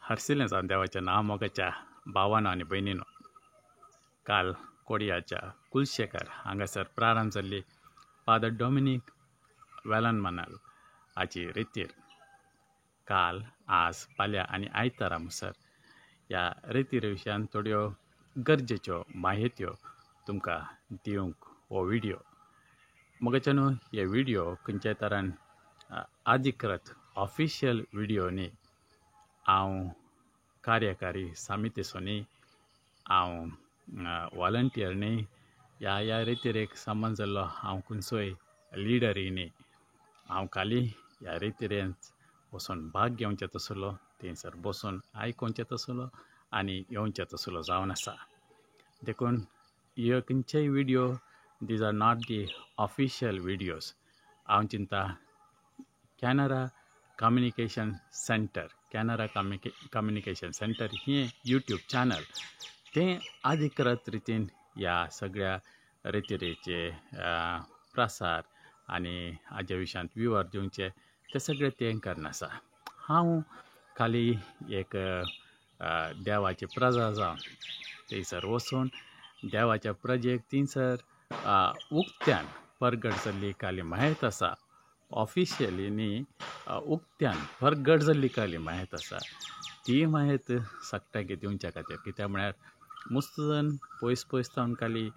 हरसिलें जावन देवाच्या नामोगाच्या भावांनो आनी भयणींनो, काल कोडयाच्या कुलशेखर हांगासर प्रारंभ जाल्ली फादर डॉमिनीक वेलनमनाल हाची रितीर काल आज फाल्यां आनी आयतारा मुसर ह्या रितीरे विशयान थोड्यो गरजेच्यो माहित्यो तुमकां दिवंक हो व्हिडिओ. मोगाच्यानो हे व्हिडिओ खंयच्याय तरान अधिकृत ऑफिशियल व्हिडिओ न्ही. हांव कार्यकारी समितीचो न्ही, हांव वॉलंटियर न्ही, ह्या रितीरेक संबंद जाल्लो हांव खंयचोय लिडरय न्ही. हांव खाली ह्या रितीरेन वचून भाग घेवचें तसलो, थंयसर बसून आयकोवचें तसलो आनी येवचें तसलो जावन आसा. देखून ह्यो खंयचेय video these are not the official videos. हांव चिंता कॅनरा कम्युनिकेशन सेंटर हें यूट्यूब चॅनल तें अधिकृत रितीन ह्या सगळ्या रितीरेचे प्रसार आनी हाज्या विशयांत विवर दिवचे ते सगळे तें करनासा. हांव खाली एक देवाची प्रजा जावन थंयसर वचून देवाच्या प्रजेक थंयसर उक्त्यान परगट जाल्ली खाली माहीत आसा. ऑफिशियली न्ही, उक्त्यान परगट जाल्ली खाली माहीत आसा. ती माहीत सगळ्यांक दिवच्या खातीर, कित्याक म्हळ्यार मुस्त जण पयस सावन खाली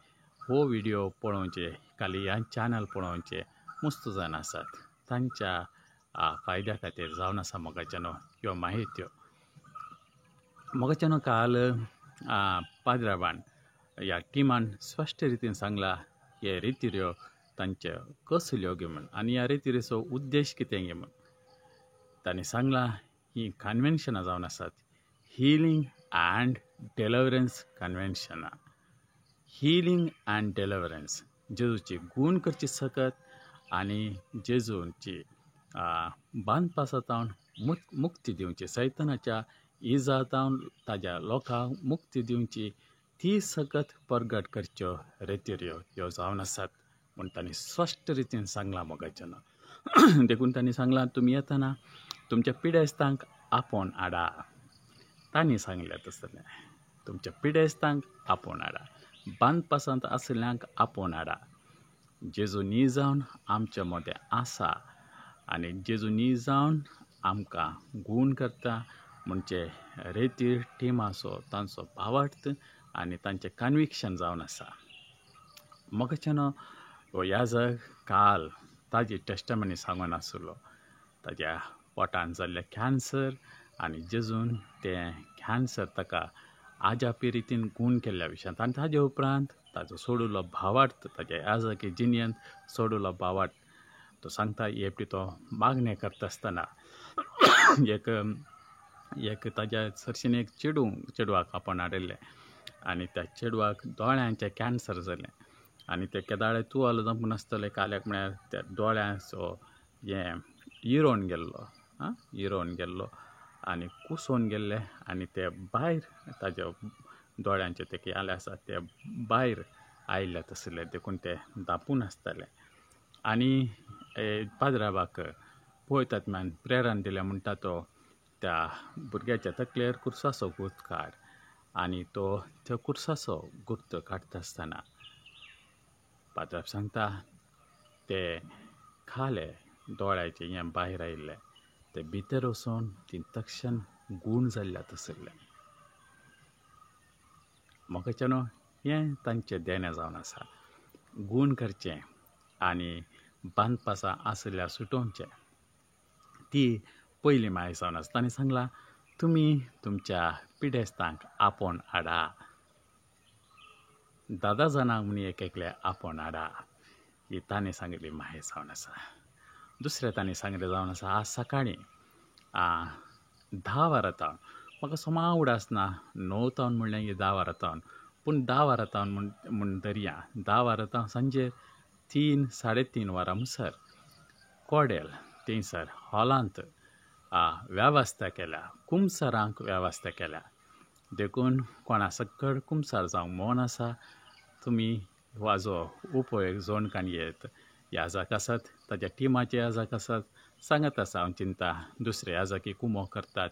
हो व्हिडिओ पळोवचे, खाली ह्या चॅनल पळोवचे मुस्त जण आसात. तांच्या फायद्या खातीर जावन आसा मोगाच्यानो ह्यो माहित्यो. मोगाच्यानो काल पाद्राबान ह्या टिमान स्पश्ट रितीन सांगला हे रितीऱ्यो तांच्यो कसल्यो गे म्हूण आनी ह्या रितीरेचो उद्देश कितें गे म्हूण. तांणी सांगलां ही कन्वेन्शनां जावन आसात हिलींग अँड डेलिव्हरन्स कन्वेन्शनां. हिलींग अँड डेलिव्हरन्स जेजूची गूण करची सकत आनी जेजूची बांदपासातावन मुक्ती दिवची, सैतानाच्या इजातावन ताज्या लोकांक मुक्ती दिवची, ती सकत परगट करच्यो रितीऱ्यो ह्यो जावन आसात म्हूण तांणी स्पश्ट रितीन सांगलां मोगाच्यानो. देखून तांणी सांगलां तुमी येतना तुमच्या पिडेस्तांक आपोवन हाडा. तांणी सांगलें तसलें तुमच्या पिडेस्तांक आपोवन हाडा, बांदपासांत आसल्ल्यांक आपोवन हाडा. जेजू न्ही जावन आमचे मदें आसा आनी जेजू न्ही जावन आमकां गूण करता म्हणचे रितीर टिमाचो तांचो भावार्थ आनी तांचें कन्विक्शन जावन आसा. मोगाच्यानो हो याजक काल ताजी टेस्टमनी सांगून आसलो ताज्या पोटान जाल्लें कॅन्सर आनी जेजून तें कॅन्सर ताका आजापी रितीन गूण केल्ल्या विशयांत आनी ताजे उपरांत ताजो सोडुलो भावार्थ, ताज्या याजकी जिणेंत सोडुलो भावार्थ तो सांगता. हे तो मागणें करता आसतना एक ताज्या सरशीन एक चेडवाक आपोवन हाडिल्लें आनी त्या चेडवाक दोळ्यांचें कॅन्सर जालें आनी ते केदाळे तुवालो जपून आसतले काल्याक म्हळ्यार त्या दोळ्यांचो इरोवन गेल्लो आनी कुसोवन गेल्ले आनी ते भायर ताज्या दोळ्यांचे ते जाले आसा ते भायर आयिल्ले तसले. देखून ते धांपून आसताले आनी पाद्राबाक पळयतात म्हण प्रेरण दिलें म्हणटा तो त्या भुरग्याच्या तकलेर कुर्साचो गुर्त काड आनी तो त्या कुर्साचो गुर्त काडटा आसतना पाद्राब सांगता ते खाले दोळ्याचे हें भायर आयिल्ले ते भितर वचून ती तक्षण गूण जाल्ल्या तसले. मोगाच्यानो हें तांचें देणें जावन आसा. गूण करचें आनी बांदपासां आसल्यार सुटोवचें ती पयली माय जावन आसा. तांणी सांगलां तुमी तुमच्या पिडेस्तांक आपोवन हाडा, दादा जाणांक म्हूण एकले आपोवन हाडा, ही तांणी सांगिल्ली माय जावन आसा. दुसरें तांणी सांगिल्लें जावन आसा आज सकाळीं 10 वरांतावन म्हाका सोमा उडासना 9 तावन म्हणलें की 10 वरांतावन पूण 10 वरांतावन म्हूण धरया. 10 वरांतावन सांजे 3-3:30 वरां मुसर कोडेल थंयसर हॉलांत वेवस्था केल्या, कुमसारांक वेवस्था केल्या. देखून कोणा सकट कुमसार जावंक मोन आसा तुमी वाजो उपेग जोडकान येत. याजक आसात ताज्या टिमाचे याजक आसात सांगत आसा हांव चिंता दुसरे याजकी कुमो करतात.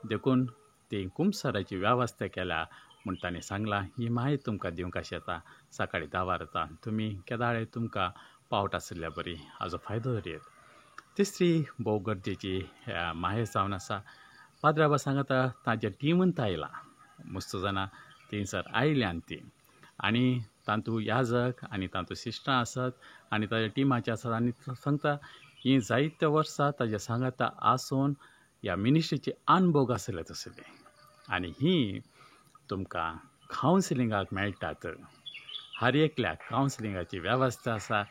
देखून ती कुंभसराची वेवस्था केल्या म्हूण ताणें सांगलां. ही माहिती तुमकां दिवंक अशें येता सकाळीं 10 वरां तुमी केदाळे तुमकां पावट आसल्या बरी हाजो फायदो घेयात. तिसरी भोव गरजेची माहिती जावन आसा. पाद्राबा सांगता ताजे टिमींत आयलां. मस्त जाणां थंयसर आयल्यान ती आनी तातूंत याजक आनी तातूंत सिस्टां आसत आनी ताज्या टिमाचे आसात आनी सांगता ही जायते वर्सां ताजे सांगाता आसून ह्या मिनिस्ट्रीचे अनुभव आसले तसले आनी ही तुमकां कावन्सिलिंगाक मेळटात. हर एकल्याक कावन्सिलिंगाची वेवस्था आसा.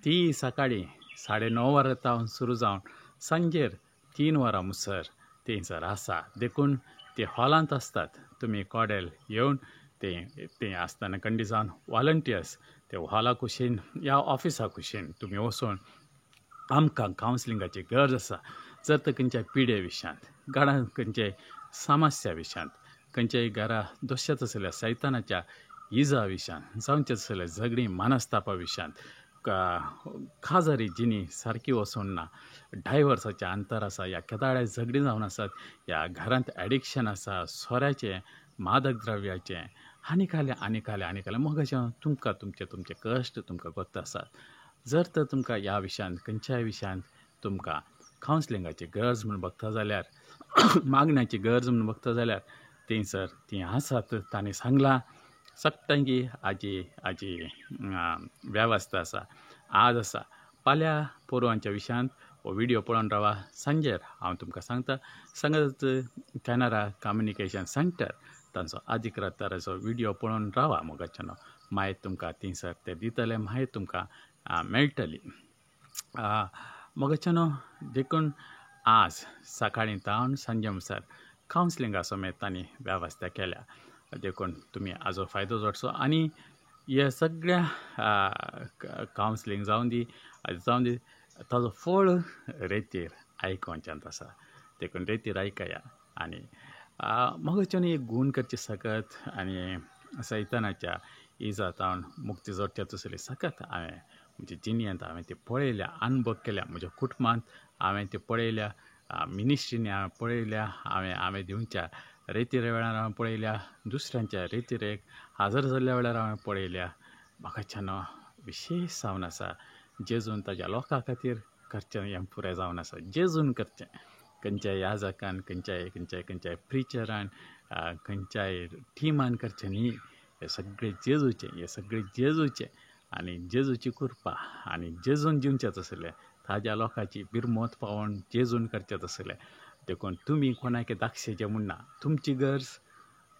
ती सकाळीं 9:30 वरां सुरू जावन सांजेर 3 वरां मुसर थंयसर आसा. देखून ते हॉलांत आसतात. तुमी कोडेल येवन ते आसतना कंडी जावन वॉलंटियर्स ते हॉला कुशीन या ऑफिसा कुशीन तुमी वचून आमकां कावन्सिलिंगाची गरज आसा. जर तर खंयच्याय पिडे विशयांत घरांत खंयच्याय समस्या विशयांत खंयच्याय घरा दोशेत आसल्या सैतानाच्या इजा विशयांत जावंचे आसल्या झगडीं मनस्तापा विशयांत खाजारी जिणी सारकी वचून ना डायवर्साचें अंतर आसा या केदाळे झगडीं जावन आसात या घरांत एडिक्शन आसा सोऱ्याचें मादक द्रव्याचें आनी मग अशें तुमकां तुमचे कश्ट तुमकां गोत्ता आसात. जर तर तुमकां ह्या विशयांत खंयच्याय विशयांत तुमकां कावन्सिलिंगाची गरज म्हूण बगता जाल्यार मागण्याची गरज म्हूण बगता जाल्यार थंयसर ती आसात. ताणें सांगलां सट्टांगी हाजी वेवस्था आसा. आज आसा फाल्यां पोरवांच्या विशयांत हो व्हिडियो पळोवन रावा. सांजेर हांव तुमकां सांगता. सांगत कॅनरा कम्युनिकेशन सेंटर तांचो अधिकृताचो व्हिडियो पळोवन रावा. मोगाच्यान माहिती तुमकां थंयसर ते दितले माहिती तुमकां मेळटली. मोगाच्यान देखून आज सकाळीं तावन सांजे मुसार कावन्सिलिंगा समेत तांणी वेवस्था केल्या. देखून तुमी हाजो फायदो जोडचो आनी हे सगळ्या कावन्सिलिंग जावन दी ताजो फळ रेतीर आयकोवच्यांत आसा. देखून रेतीर आयकया आनी मोगाच्यान एक गूण करचे सकत आनी सैतानाच्या इजातावन मुक्ती जोडचे तसली सकत हांवें म्हणजे जिणेंत हांवें ते पळयल्या अनुभव केल्या. म्हज्या कुटुंबांत हांवें ते पळयल्या. मिनिस्ट्रीनी हांवें पळयल्या. हांवें दिवच्या रेतीर वेळार हांवें पळयल्या. दुसऱ्यांच्या रेतीरेक हाजर जाल्ल्या वेळार हांवें पळयल्या. म्हाकाच्यान विशेश जावन आसा. जेजून ताज्या लोकां खातीर करचें हें पुराय जावन आसा. जेजून करचें खंयच्याय याजकान खंयच्याय प्रिचरान खंयच्याय टिमान करचें न्ही. हे सगळे जेजूचे आनी जेजूची कृपा आनी जेजून दिवचें तसलें ताज्या लोकांची बिरमोत पावोवन जेजून करचें तसलें. देखून तुमी कोणाक दाखयचें म्हूण ना. तुमची गरज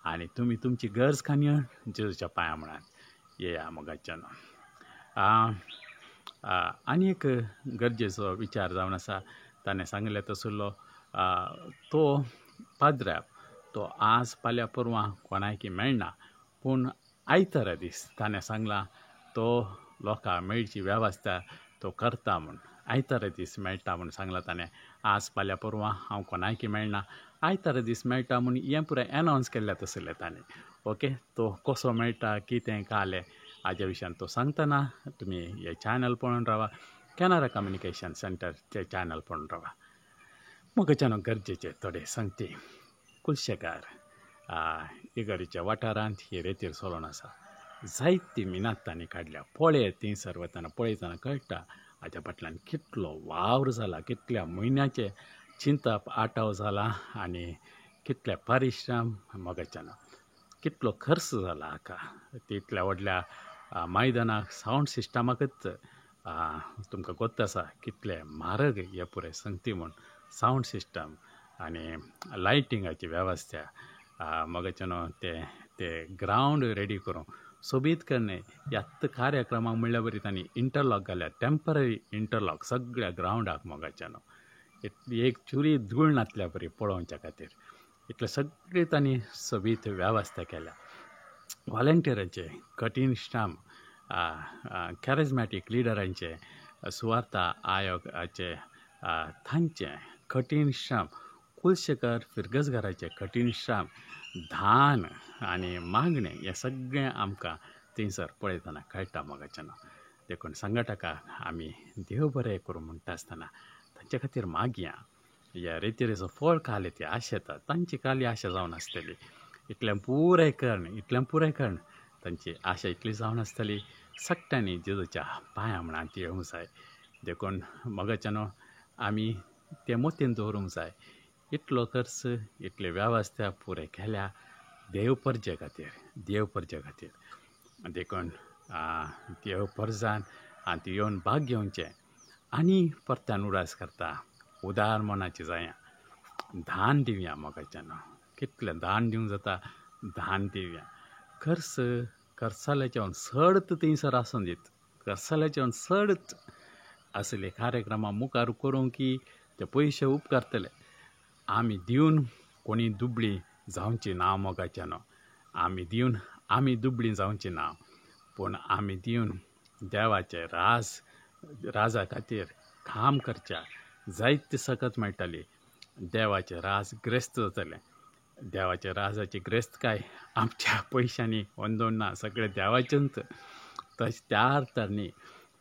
आनी तुमी तुमची गरज काणयोन जेजूच्या पांयां म्हणात येया मोगाच्यान. आनी एक गरजेचो विचार जावन आसा. ताणें सांगलें तसलो तो पाद्र्याप तो आज फाल्यां परवां कोणायकी मेळना पूण आयतारा दीस ताणें सांगलां तो लोकां मेळची वेवस्था तो करता म्हूण. आयतारा दीस मेळटा म्हूण सांगलां ताणें. आज फाल्यां परवां हांव कोणायकी मेळना आयतारा दीस मेळटा म्हूण हें पुराय एनावन्स केल्लें तसलें ताणें. ओके तो कसो मेळटा कितें कालें हाज्या विशयान तो सांगतना तुमी हे चॅनल पळोवन रावा. कॅनरा कम्युनिकेशन सेंटर ते चॅनल पळोवन रावा. मोगाच्यान गरजेचे थोडे सांगते. कुलशेकार इगडीच्या वाठारांत ही रेतीर चलोवन आसा. जायती मिनात तांणी काडल्या. पळय थंयसर वतना पळयतना कळटा हाज्या फाटल्यान कितलो वावर जाला कितल्या म्हयन्याचे चिंतप आटाव जाला आनी कितले परिश्रम मोगाच्यान कितलो खर्च जाला हाका. तितल्या व्हडल्या मैदानाक सावंड सिस्टमाकच तुमकां गोत्त आसा कितले म्हारग हे पुराय संगती म्हूण सावंड सिस्टम आनी लायटिंगाची वेवस्था मोगाच्यान ते ग्रावंड रेडी करूंक सोबीत करणे ह्यात कार्यक्रमाक म्हणल्या बरी तांणी इंटरलॉक घाल्या. टेम्पररी इंटरलॉक सगळ्या ग्रावंडाक मोगाच्यान एक चुरी धूळ नातल्या बरी पळोवच्या खातीर इतले सगळे तांणी सोबीत वेवस्था केल्या. व्हॉलंटियरांचे कठीण श्रम कॅरिझमॅटीक लिडरांचे सुवार्ता आयोगाचे तांचे कठीण श्रम कुलशेकर फिरगजगाराचे कठीण श्रम धान आनी मागणें हें सगळें आमकां थंयसर पळयतना कळटा मोगाच्यान. देखून संघटकाक आमी देव बरें करूं म्हणटा आसतना तांचे खातीर मागया ह्या रितीरेचो फळ खाले ती आशा येता तांची खाली आशा जावन आसतली इतल्यान पुराय कर्ण तांची आशा इतली जावन आसतली सक्त्यांनी जेजूच्या पांया म्हणा ती येवंक जाय देखून मोगाच्यानो आमी ते मोतीन दवरूंक जाय इतलो खर्च इतले वेवस्था पुराय केल्या देव पर्जे खातीर देखून देव पर्जान आनी ती येवन भाग घेवचें आनी परत्यान उडास करता उदार मनाची जाया दान दिवया मोगाच्यानो कितलें दान दिवंक जाता दान दिवया खर्चाल्याच्यान सडत थंयसर आसूं दीत खर्चाल्याच्यान सडत असले कार्यक्रमां मुखार करूंक की ते पयशे उपकारतले आमी दिवन कोणी दुबळी जावची ना मोगाच्यानो आमी दुबळी जावची ना पूण आमी दिवन देवाचे राजा खातीर काम करच्या जायते सकत मेळटली देवाचें राज ग्रेस्त जातलें देवाच्या राजाची ग्रेस्तकाय आमच्या पयशांनी वंदोन ना सगळें देवाचेंच तशें त्या अर्थान न्ही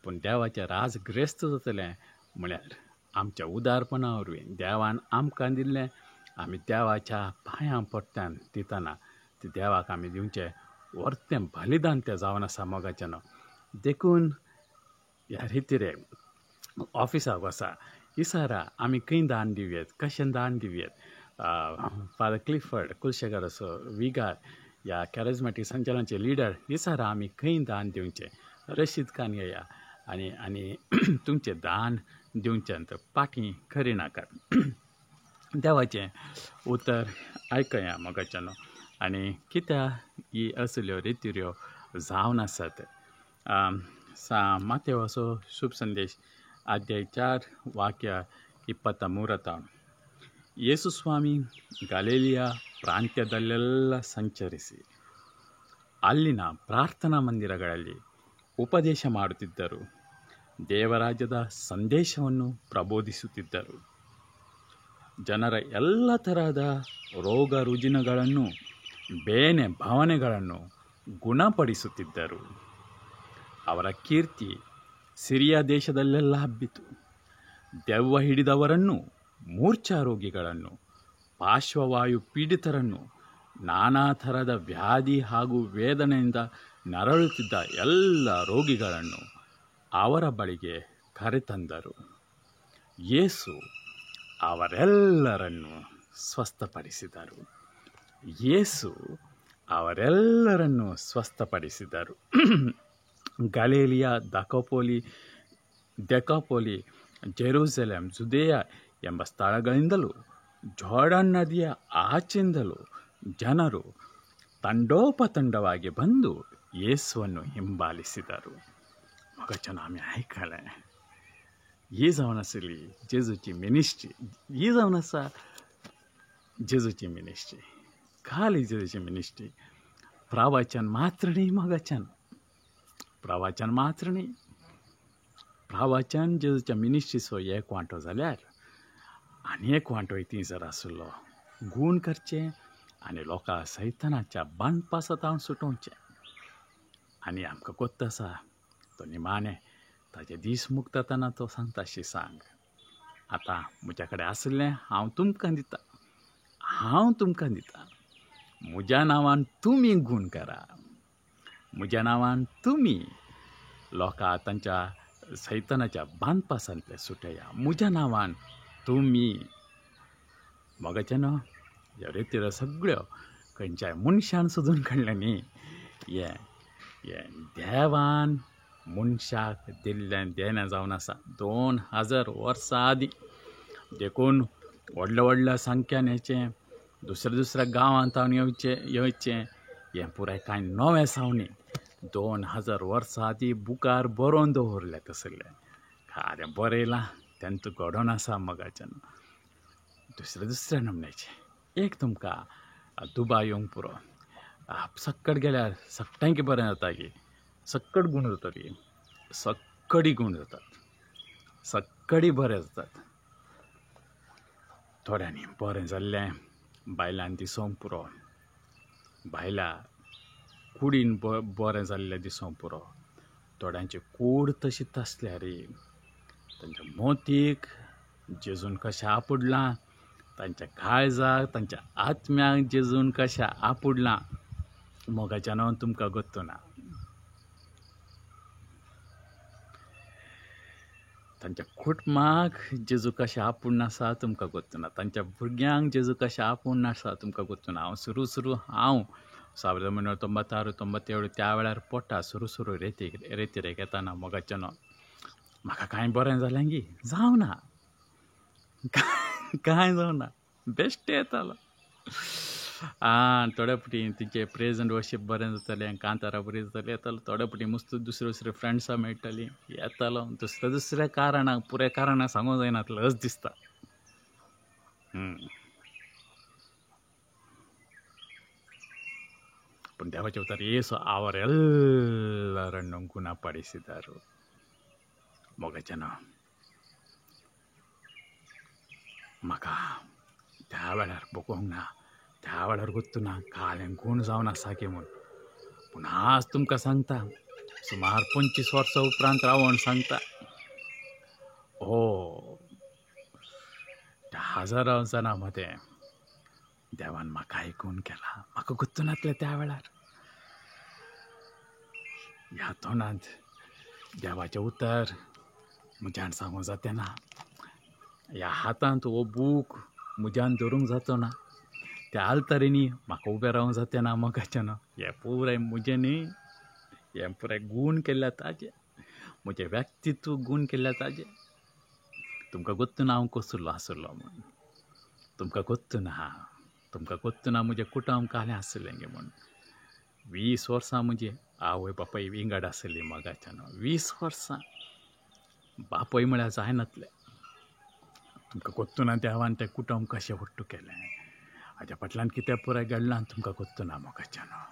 पूण देवाचें राज ग्रेस्त जातलें म्हळ्यार आमच्या उदारपणा वरवीं देवान आमकां दिल्लें आमी देवाच्या पांयां पडट्यान दितना ते देवाक आमी दिवचें वर्तें बलिदान तें जावन आसा मोगाच्यानो देखून ह्या रितीरे ऑफिसाक वसा इसारा आमी खंय दान दिवयेत कशें दान दिवयेत फादर क्लिफर्ड कुलशेकर असो विगार ह्या कॅरिझमॅटीक संचलनाचे लिडर इसारा आमी खंय दान दिवचें रशीद खान येया आनी तुमचें दान दिवचें तर पाटी खरी नाकात देवाचें उतर आयकया मोगाच्यानो आनी कित्या ही असल्यो रितीऱ्यो जावन आसात मातेव असो शुभ संदेश ಅಧ್ಯಾಯ 4 ವಾಕ್ಯ 23 ಯೇಸು ಸ್ವಾಮಿ ಗಲಿಲಿಯ ಪ್ರಾಂತ್ಯದಲ್ಲೆಲ್ಲ ಸಂಚರಿಸಿ ಅಲ್ಲಿನ ಪ್ರಾರ್ಥನಾ ಮಂದಿರಗಳಲ್ಲಿ ಉಪದೇಶ ಮಾಡುತ್ತಿದ್ದರು ದೇವರಾಜ್ಯದ ಸಂದೇಶವನ್ನು ಪ್ರಬೋಧಿಸುತ್ತಿದ್ದರು ಜನರ ಎಲ್ಲ ತರಹದ ರೋಗ ರುಜಿನಗಳನ್ನು ಬೇನೆ ಭಾವನೆಗಳನ್ನು ಗುಣಪಡಿಸುತ್ತಿದ್ದರು ಅವರ ಕೀರ್ತಿ ಸಿರಿಯಾ ದೇಶದಲ್ಲೆಲ್ಲ ಹಬ್ಬಿತು ದೆವ್ವ ಹಿಡಿದವರನ್ನು ಮೂರ್ಛಾರೋಗಿಗಳನ್ನು ಪಾರ್ಶ್ವವಾಯು ಪೀಡಿತರನ್ನು ನಾನಾ ಥರದ ವ್ಯಾಧಿ ಹಾಗೂ ವೇದನೆಯಿಂದ ನರಳುತ್ತಿದ್ದ ಎಲ್ಲ ರೋಗಿಗಳನ್ನು ಅವರ ಬಳಿಗೆ ಕರೆತಂದರು ಯೇಸು ಅವರೆಲ್ಲರನ್ನು ಸ್ವಸ್ಥಪಡಿಸಿದರು ಗಲಿಲಿಯ ದೆಕಾಪೊಲಿ ಜೆರೂಸಲೇಮ್ ಜುದೇಯ ಎಂಬ ಸ್ಥಳಗಳಿಂದಲೂ ಜೋರ್ಡನ್ ನದಿಯ ಆಚೆಯಿಂದಲೂ ಜನರು ತಂಡೋಪತಂಡವಾಗಿ ಬಂದು ಯೇಸುವನ್ನು ಹಿಂಬಾಲಿಸಿದರು मोगाच्यान आमी आयकलें ही जावन आसली जेजूची मिनिस्ट्री ही जावन आसा जेजूची मिनिस्ट्री खाली जेजूची मिनिस्ट्री प्रवचन मात्र न्ही मोगाच्यान प्रवचन मात्र न्ही प्रवचन जेजूच्या मिनिस्ट्रीचो एक वांटो जाल्यार आनी एक वांटोय ती जर आसलो गूण करचें आनी लोकां सैतानाच्या बांदपासतावन सुटोवचें आनी आमकां कोत्त आसा तो निमाणे ताजे दीस मुक्तातना तो सांगता अशी सांग आतां म्हज्या कडेन आसलें हांव तुमकां दितां म्हज्या नांवान तुमी गूण करा म्हज्या नांवान तुमी लोकां तांच्या सैतानाच्या बांदपासांतले सुटया म्हज्या नांवान तुमी मोगाच्यानो ह्या रितीऱ्यो सगळ्यो खंयच्याय मनशान सोदून काडले न्ही हे देवान मनशाक दिल्लें देणें जावन आसा 2000 वर्सां आदीं देखून व्हडल्या व्हडल्या संख्यान हेचें दुसऱ्या गांवांत येवचें हें पुराय कांय नवें सावनी 2000 वर्सां आदीं बुकार बरोवन दवरलें तसलें खरें बरयलां तेंच घडोवन आसा मोगाच्यान दुसऱ्या नमन्याचें एक तुमकां दुबाय येवंक पुरो सक्कड गेल्यार सक्टांकी बरें जाता की सक्कड गूण जातली सक्कडी गूण जातात सक्कडी बरें जातात थोड्यांनी बरें जाल्लें बायलांनी दिसोंक पुरो बायलां कुडीन बरें जाल्लें दिसोंक पुरो थोड्यांची कूड तशी आसल्यार तांच्या मोतीक जेजून कशें आपडलां तांच्या काळजाक तांच्या आत्म्याक जेजून कशा आपुडला मोगाच्या नांवान तुमकां गोत्तो ना. तांच्या कुटुंबाक जेजू कशें आपूण आसा तुमकां गोत्तो ना. तांच्या भुरग्यांक जेजू कशें आपूण आसा तुमकां गोत्तो ना. हांव हांव 1997 त्या वेळार पोट्टा सुरू रेतीरेक येताना मोगाचें नांव म्हाका कांय बरें जालें गी जावना कांय जावना बेश्टें येतालो. थोड्या फावटी तिचे प्रेज एंड वर्शीप बरें जातालें, कांतारां बरीं जातालीं येतालो. थोड्या फावटी मस्त दुसरे फ्रेंड्सां मेळटालीं येतालो. दुसऱ्या कारणाक पुऱ्या कारणाक सांगूंक जायनातलें अशें दिसता. पूण देवाचे उतर येसो आवरेल्लारನ್ನು ಗುಣಪಡಿಸಿದರು. मोगाचें नांव म्हाका त्या वेळार बगूंक ना, त्या वेळार गोत्तो ना कालें गूण जावन आसा की म्हूण. पूण आज तुमकां सांगता, सुमार 25 वर्सां उपरांत रावून सांगता, त्या हजारां जाणां मदें देवान म्हाकाय गूण केला. म्हाका गोत्तो नासलें त्या वेळार. ह्या तोंडांत देवाचें उतर म्हज्यान सांगूंक जाता ना. ह्या हातांत हो बूक म्हज्यान धरूंक जातो ना. त्या आल्तारींनी म्हाका उबें रावंक जाता ना. मोगाचें नांव हें पुराय म्हजें न्ही, हें पुराय गूण केल्ल्या ताजें, म्हजें व्यक्तित्व गूण केल्ल्या ताजें. तुमकां गोत्तो ना हांव कसलो आसलो म्हूण. तुमकां गोत्तो ना म्हजें कुटुंब कालें आसलें गे म्हूण. 20 वर्सां म्हजी आवय बापाय विंगड आसली. मोगाचें नांव 20 वर्सां बापय म्हळ्यार जायनातलें. तुमकां गोत्तो ना देवान तें कुटुंब कशें व्हडलें केलें, हाच्या फाटल्यान कितें पुराय घडलां तुमकां गोत्तो ना. मोगाचें नांव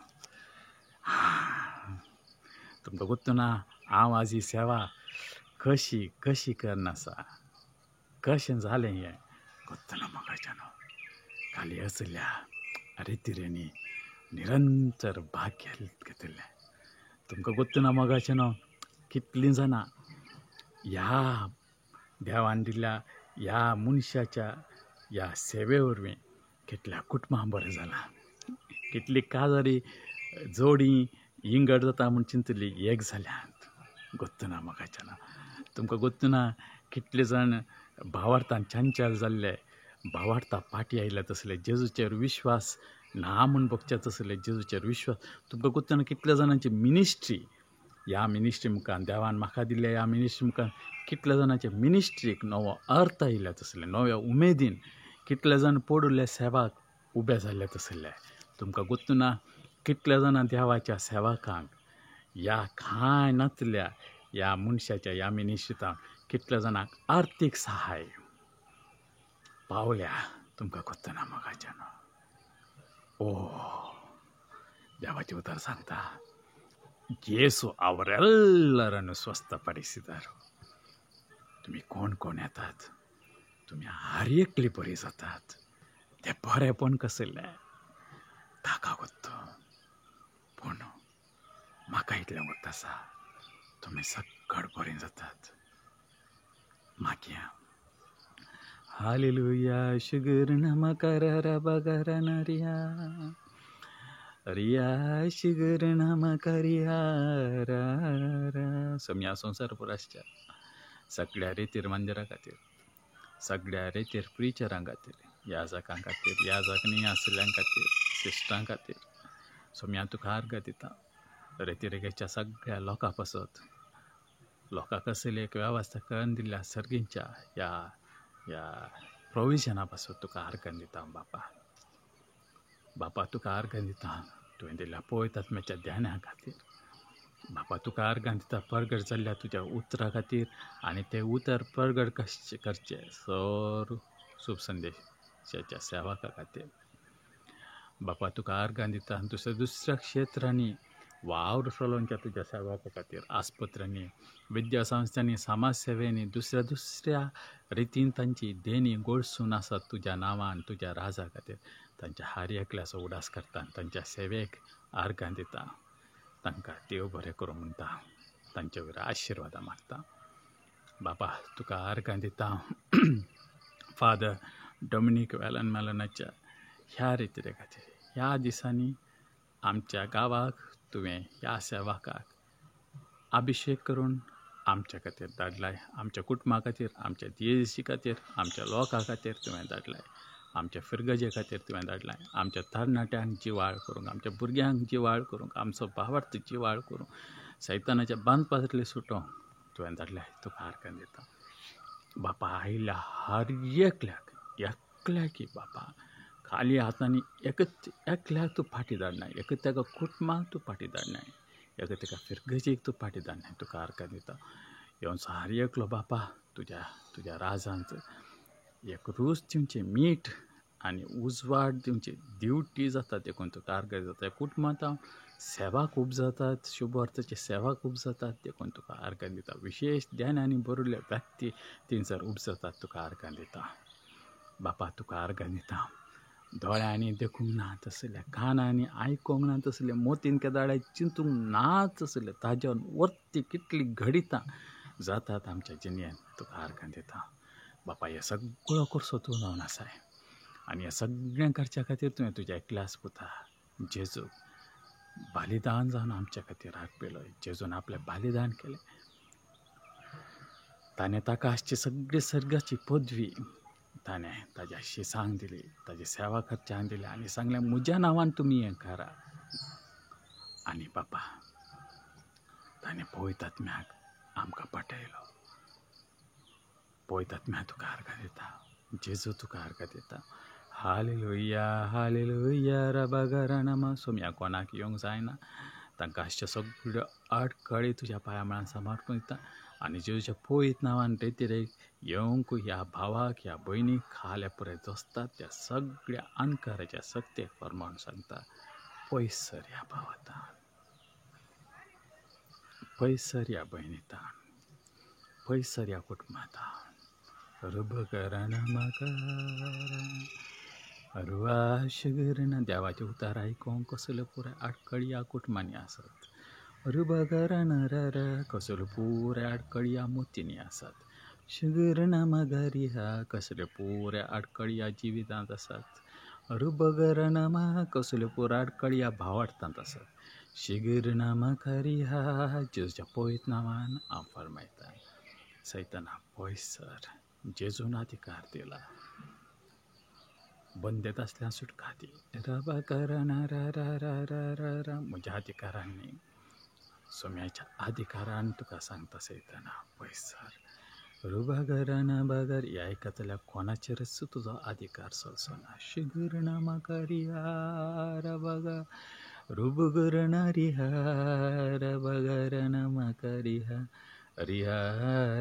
तुमकां गोत्तो ना हांव आज ही सेवा कशी करनासा, कशें जालें हें गोत्तो ना. मोगाचें नांव खाली असल्या रितीरेनी निरंतर भाग घेतिल्लें तुमकां गोत्तो ना. मोगाचें नांव कितलीं जाणां ह्या देवान दिल्ल्या ह्या मनशाच्या ह्या सेवे वरवीं कितल्या कुटुंबां बरें जालां. कितलीं काजारी जोडी विंगड जाता म्हूण चिंतलीं एक जाल्यांत. गोत्तो ना. मोगाचें नांव तुमकां गोत्तो ना कितले जाण भावार्थान चंचल जाल्ले, भावार्थां फाटीं आयिल्ले तसले जेजूचेर विश्वास ना म्हूण बगचे तसले जेजूचेर विश्वास. तुमकां गोत्तो ना कितल्या जाणांची मिनिस्ट्री ह्या मिनिस्ट्री मुखार देवान म्हाका दिल्ल्या ह्या मिनिस्ट्री मुखार कितल्या जाणांचे मिनिस्ट्रीक नवो अर्थ आयिल्ले तसले, नव्या उमेदीन कितले जाण पडुल्ले सेवाक उबे जाल्ले तसले. तुमकां गोत्तो ना कितल्या जाणां देवाच्या सेवकांक ह्या कांय नातल्या ह्या मनशाच्या ह्या मिनिस्ट्रींत कितल्या जाणांक आर्थीक सहाय पावल्या. तुमकां गोत्तो ना. मोगाचें नांव देवाचें उतर सांगता, ಯೇಸು ಅವರೆಲ್ಲರನ್ನು ಸ್ವಸ್ಥಪಡಿಸಿದರು. तुम्ही कोण येतात, तुम्ही हर एकली बरी जातात. ते बरेपण कसलें ताका गोत्तो. पूण म्हाका इतलें गोत्त आसा, तुम्ही सगळ बरीं जातात. मागया हालेलुया शुगर नमकर बगर नरिया रिया शिगर नमकरिया सम्या संसार पुरासच्या सगळ्या रेतीर मंदिरा खातीर, सगळ्या रेतीर प्रिचरां खातीर, याजकां खातीर, याजकनी आसल्यां खातीर, सिस्टां खातीर सोम्या तुका अर्घ दिता. रेतीरेगेच्या सगळ्या लोकां पासत लोकांक असली एक वेवस्था करून दिल्ल्या सर्गींच्या ह्या प्रोविजना पासून तुका अर्घ दिता. बापा तुका अर्घ दिता तुवें दिल्ल्या पवित्र आत्म्याच्या ध्याना खातीर. बापा तुका अर्घ दिता प्रगट जाल्ल्या तुज्या उतरा खातीर आनी तें उतर प्रगट कशें करचें सर सूप संदेशाच्या सेवका खातीर. बापा तुका अर्घ दिता दुसऱ्या क्षेत्रांनी वावर चलोवच्या तुज्या सेवका खातीर, आस्पत्र्यांनी, विद्यासंस्थांनी, समाज सेवेनी, दुसऱ्या रितीन तांची देणी गोडसून आसात तुज्या नांवान तुज्या राजा खातीर. तांच्या हर एकल्याचो उडास करता, तांच्या सेवेक अर्घां दिता. तांकां देव बरें करूं म्हणटा, तांचे वयर आशिर्वादां मागता. बापा तुका अर्घां दिता फादर डॉमिनिक वेलन मेलनाच्या ह्या रितीरे खातीर ह्या दिसांनी आमच्या गांवाक तुवें ह्या सेवाकाक अभिषेक करून आमच्या खातीर धाडलाय, आमच्या कुटुंबा खातीर, आमच्या देशी खातीर, आमच्या लोकां खातीर तुवें धाडलाय, आमच्या फिरगजे खातीर तुवें धाडलाय, आमच्या तरणाट्यांक जिवाळ करूंक, आमच्या भुरग्यांक जिवाळ करूंक, आमचो भावार्थ जिवाळ करूंक, सैतानाच्या बांदपातले सुटोवंक तुवें धाडलाय. तुका आर्गां दिता बापा. आयिल्ल्या हर एकल्याक बापा खाली हातांनी एकल्याक तूं फाटी धाडनाय, एक तेका कुटुंबाक तूं फाटी धाडनाय, एक तेका फिरगजेक तूं फाटी धाडनाय. तुका आर्गां दिता. येवन सार एकलो बापा तुज्या राजांत एक रूच दिवचें मीठ आनी उजवाड दिवचें दिवटी जाता देखून तुका आर्गां जाता. कुटुंबांत हांव सेवा खूब जातात, शुभ अर्थाची सेवा खूब जातात देखून तुका आर्गां दिता. विशेष ध्यानांनी भरिल्ले व्यक्ती थिंगसर उब जातात. तुका आर्गां दिता बापा. तुका आर्गां दिता. दोळ्यांनी देखूंक ना तसले, कानांनी आयकोंक ना तसले, मोतीन केदाळे चिंतूंक ना तसले ताज्यान वर्ती कितली घडितां जातात आमच्या जिणेंत. तुका आर्गां दिता बापा. हे सगळो करसो तूं जावन आसाय आनी हे सगळ्या खर्च्या खातीर तुवें तुज्या एकल्याच पुता जेजूक बलिदान जावन आमच्या खातीर हाडपयलो. जेजून आपलें बलिदान केलें. ताणें ताका आसची सगळी सर्गाची पदवी ताणें ताज्या शिसांक दिली, ताज्या सेवा खर्च्यांक दिली आनी सांगलें म्हज्या नांवान तुमी हें करा. आनी बापा ताणें पवित्रात्म्याक आमकां पाठयलो. पवित्रात्म्याक तुका आर्गां दिता. जेजू तुका आर्गां दिता. Hallelujah hallelujah रबागरणमा. सोम्या कोणाक येवंक जायना, तांकां आसच्यो सगळ्यो आडखळी तुज्या पांया म्हळ्यार समर्पण दिता. आनी जेजूच्या पवित्र नांवान रितीरेक येवंक ह्या भावाक ह्या भयणीक खाल्या पुराय जोसतात त्या सगळ्या अणकाराच्या सक्तेक फर्मावन सांगता. पयस सर ह्या भावातान, पयस सर ह्या भयणीतान, पयस सर ह्या कुटुंबातान. रुबकरण मकार रुवाशगरण. देवाचे उतार आयकोंक कसल्यो पुराय आडखळी ह्या कुटुंबांनी आसात. रुबकरण रर कसल्यो पुराय आडखळी ह्या मोतींनी आसात. शिगरण मगारी ह्या कसल्यो पुराय आडखळी ह्या जिवितांत आसात. रुबगरण मा कसल्यो पुराय आडखळी ह्या भावार्थांत आसात. शिगरण मगारी ह्या जेजूच्या पवित्र नांवान हांव फरमायतां. सैताना पयस सर. जेजून अधिकार दिला. बंदेत आसल्या सुटका दी. रबकरण र म्हज्या अधिकारान न्ही, सोम्याच्या अधिकारान तुका सांगता सैताना पयस सर. रुबगरण बगर हे आयकत जाल्यार कोणाचेरच तुजो अधिकार चलचो ना. शिगरण मकरिया रबग रुबगरण रिहा रबगरण मकरिहा रिहा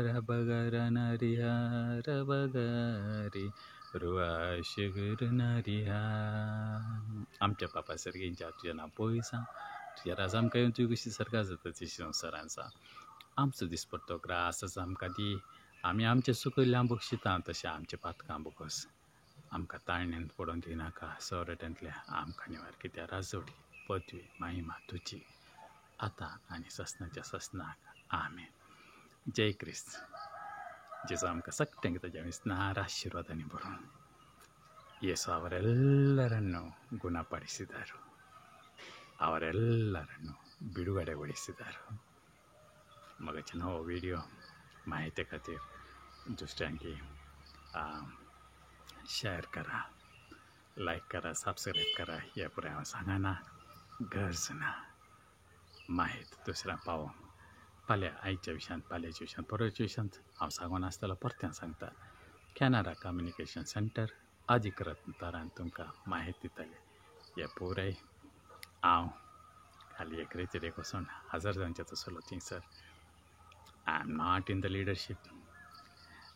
रबगरण रिहा रबगरी रुवा शिगरण रिहा. आमच्या बापा सर्गेंच्या तुजें नांव पयसां. तुज्या राज आमकां येवन तुवें कशी सरकार जाता तशी संवसारांत आमचो दिसपट्टो ग्रास आमकां दी. आमी आमचे सुकयल्ल्यां बक्षितां तशें आमचे पातकां बोगस आमकां ताळणेंत पडोवन दिनाका. सवरट्यांतल्या आमकां निवार. कित्या राजवटी पदवी महिमा तुजी आतां आनी ससनाच्या ससनाक. आमेन. जय क्रिस्त. जेजू आमकां सगळ्यांक ताज्या विस्नार आशिर्वादांनी भरून ಯೇಸು ಅವರೆಲ್ಲರನ್ನು ಗುಣಪಡಿಸಿದರು, ಅವರೆಲ್ಲರನ್ನು ಬಿಡುಗಡೆಗೊಳಿಸಿದರು. मगाच्या नवो व्हिडिओ माहिती खातीर दुसऱ्यांकी शेअर करा, लायक करा, सबस्क्राईब करा. हे पुराय हांव सांगना, गरज ना. माहीत दुसऱ्यांक पावोवंक फाल्यां आयच्या विशयांत, फाल्यांच्या विशयांत, परवाच्या विशयांत हांव सांगून आसतलो परत्यान सांगता. कॅनरा कम्युनिकेशन सेंटर अधिकृतारान तुमकां माहिती दितले. हे पुराय हांव खाली एक रितीरेक वचून हजर जावचें तसलो थिंगसर. I am not in the leadership.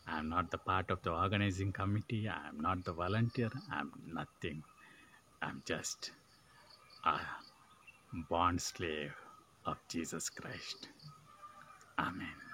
I am not the part of the organizing committee. I am not the volunteer. I am nothing. I am just a bond slave of Jesus Christ. Amen.